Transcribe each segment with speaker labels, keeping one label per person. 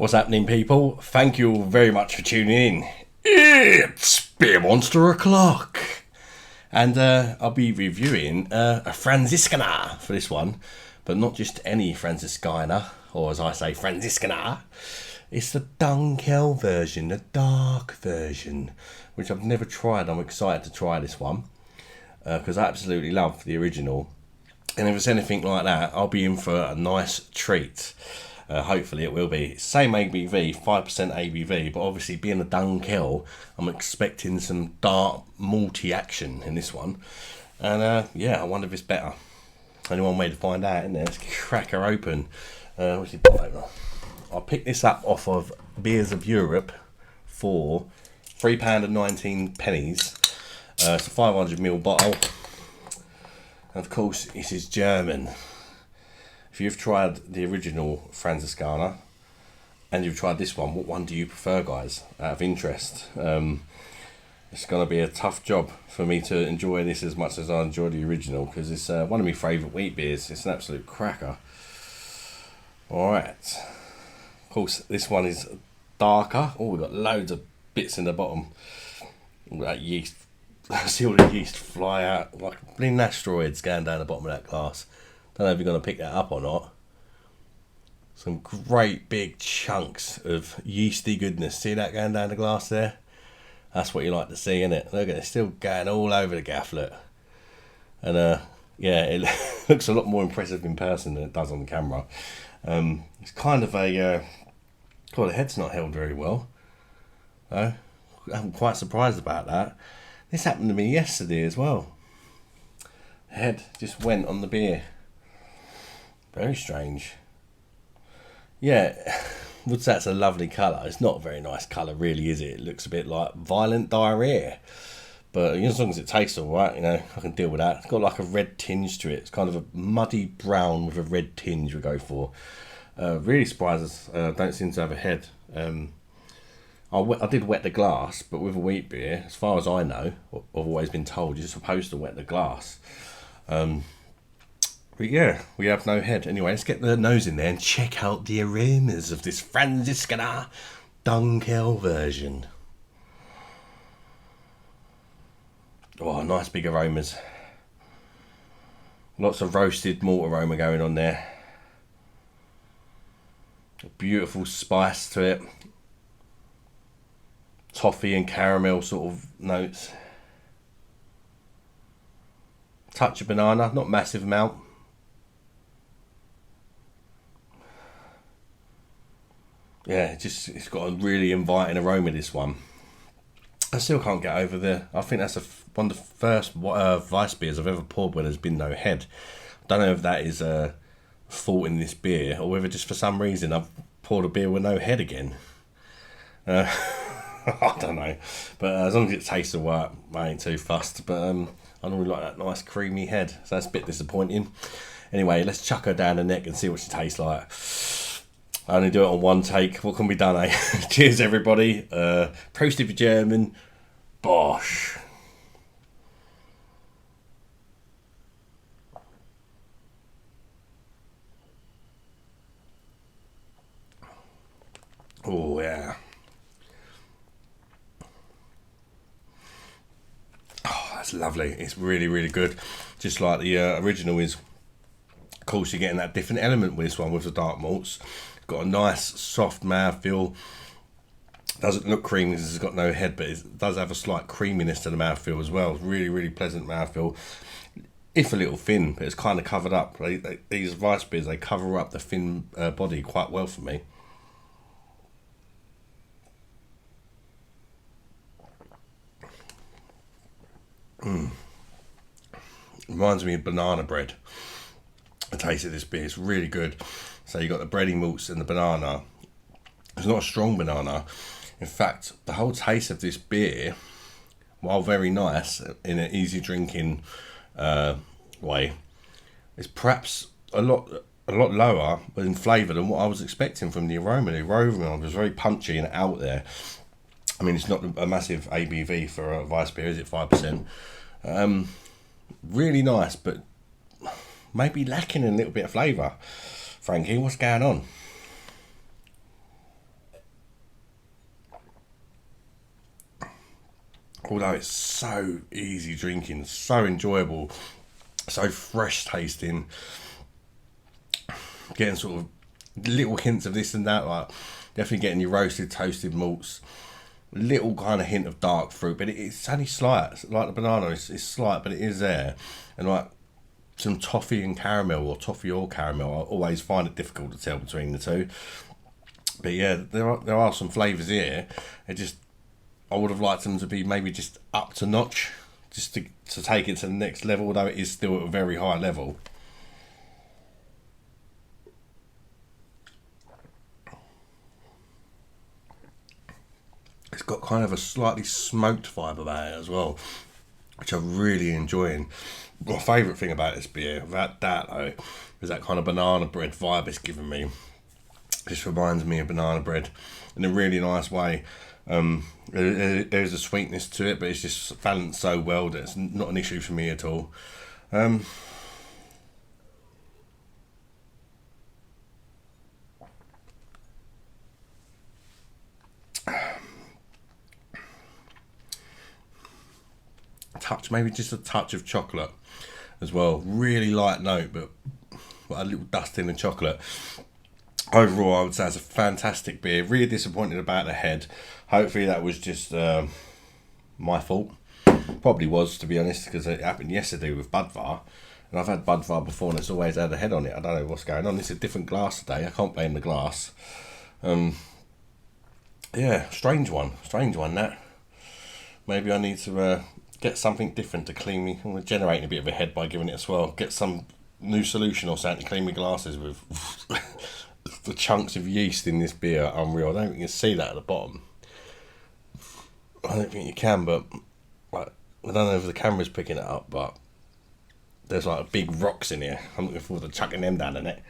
Speaker 1: What's happening, people? Thank you all very much for tuning in. It's Beer Monster O'Clock. And I'll be reviewing a Franziskaner for this one. But not just any Franziskaner, or as I say, Franziskaner. It's the Dunkel version, the dark version, which I've never tried. I'm excited to try this one because I absolutely love the original. And if it's anything like that, I'll be in for a nice treat. Hopefully it will be. Same ABV, 5% ABV, but obviously being a Dunkel, I'm expecting some dark malty action in this one. And yeah, I wonder if it's better. Only one way to find out, isn't there? Let's crack her open. What's it got over? I picked this up off of Beers of Europe for £3.19. It's a 500ml bottle. And of course, this is German. If you've tried the original Franziskaner and you've tried this one, what one do you prefer, guys? Out of interest. It's going to be a tough job for me to enjoy this as much as I enjoy the original, because it's one of my favourite wheat beers. It's an absolute cracker. Alright. Of course, this one is darker. Oh, we've got loads of bits in the bottom. All that yeast. I see all the yeast fly out like bleeding asteroids going down the bottom of that glass. Don't know if you're going to pick that up or not. Some great big chunks of yeasty goodness. See that going down the glass there? That's what you like to see, innit? Look at it, it's still going all over the gafflet. And yeah, it looks a lot more impressive in person than it does on the camera. It's kind of a... God, the head's not held very well. I'm quite surprised about that. This happened to me yesterday as well. The head just went on the beer. Very strange. Yeah, would say it's a lovely colour. It's not a very nice colour, really, is it? It looks a bit like violent diarrhea. But as long as it tastes alright, you know, I can deal with that. It's got like a red tinge to it. It's kind of a muddy brown with a red tinge we go for. Really surprises. Don't seem to have a head. I did wet the glass, but with a wheat beer, as far as I know, I've always been told you're supposed to wet the glass. But yeah, we have no head. Anyway, let's get the nose in there and check out the aromas of this Franziskaner Dunkel version. Oh, nice big aromas. Lots of roasted malt aroma going on there. A beautiful spice to it. Toffee and caramel sort of notes. Touch of banana, not massive amount. Yeah, it's got a really inviting aroma, this one. I still can't get over I think that's one of the first Weissbiers I've ever poured where there's been no head. I don't know if that is a fault in this beer, or whether just for some reason I've poured a beer with no head again. I don't know. But as long as it tastes alright, I ain't too fussed. But I don't really like that nice creamy head, so that's a bit disappointing. Anyway, let's chuck her down the neck and see what she tastes like. I only do it on one take. What can be done, eh? Cheers, everybody. Prost if you're German. Bosh. Oh, yeah. Oh, that's lovely. It's really, really good. Just like the original is. Of course, you're getting that different element with this one, with the dark malts. Got a nice soft mouthfeel. Doesn't look creamy because it's got no head, but it does have a slight creaminess to the mouthfeel as well. Really, really pleasant mouthfeel. If a little thin, but it's kind of covered up. These Weissbiers, they cover up the thin body quite well for me. Reminds me of banana bread. The taste of this beer is really good. So you got the bready malts and the banana. It's not a strong banana. In fact, the whole taste of this beer, while very nice in an easy drinking way, is perhaps a lot lower in flavour than what I was expecting from the aroma. The aroma was very punchy and out there. I mean, it's not a massive ABV for a Weissbier, is it? 5%. Really nice, but maybe lacking in a little bit of flavour. Frankie, what's going on? although it's so easy drinking, so enjoyable, so fresh tasting, getting sort of little hints of this and that, like definitely getting your roasted, toasted malts, little kind of hint of dark fruit, but it's only slight. It's like the banana, it's slight, but it is there. And like some toffee and caramel, or toffee or caramel, I always find it difficult to tell between the two. But yeah, there are some flavours here. I would have liked them to be maybe just up to notch, just to take it to the next level, although it is still at a very high level. It's got kind of a slightly smoked vibe about it as well, which I'm really enjoying. My favourite thing about this beer, without that though, is that kind of banana bread vibe it's giving me. It just reminds me of banana bread in a really nice way. There's a sweetness to it, but it's just balanced so well that it's not an issue for me at all. Maybe just a touch of chocolate as well. Really light note, but a little dusting of chocolate. Overall, I would say it's a fantastic beer. Really disappointed about the head. Hopefully that was just my fault. Probably was, to be honest, because it happened yesterday with Budvar. And I've had Budvar before and it's always had a head on it. I don't know what's going on. It's a different glass today. I can't blame the glass. Yeah, strange one that. Maybe I need to get something different to clean me. I'm generating a bit of a head by giving it a swirl. Get some new solution or something to clean my glasses with. The chunks of yeast in this beer are unreal. I don't think you can see that at the bottom. I don't think you can, but like, I don't know if the camera's picking it up, but there's like big rocks in here. I'm looking forward to chucking them down in it.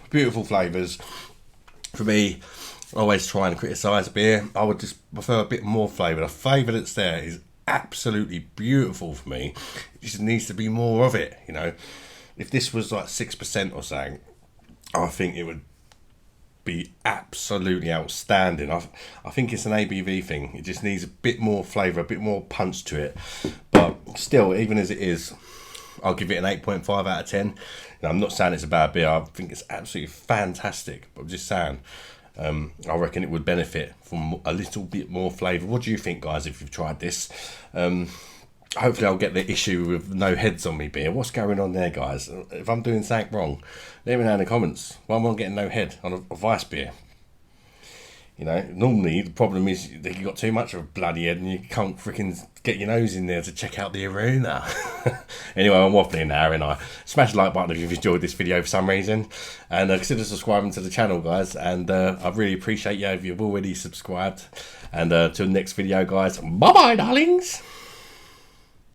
Speaker 1: Beautiful flavours. For me, always trying to criticise beer, I would just prefer a bit more flavour. The flavour that's there is absolutely beautiful for me. It just needs to be more of it, you know. If this was like 6% or something, I think it would be absolutely outstanding. I think it's an ABV thing. It just needs a bit more flavour, a bit more punch to it. But still, even as it is, I'll give it an 8.5 out of 10. Now, I'm not saying it's a bad beer. I think it's absolutely fantastic. But I'm just saying, I reckon it would benefit from a little bit more flavour. What do you think, guys, if you've tried this? Hopefully I'll get the issue with no heads on me beer. What's going on there, guys? If I'm doing something wrong, let me know in the comments. Why am I getting no head on a Weissbier? You know, normally the problem is that you got too much of a bloody head and you can't freaking get your nose in there to check out the arena. Anyway, I'm waffling now, and I smash the like button if you've enjoyed this video for some reason, and consider subscribing to the channel, guys. And I really appreciate you if you've already subscribed. And till the next video, guys. Bye bye, darlings.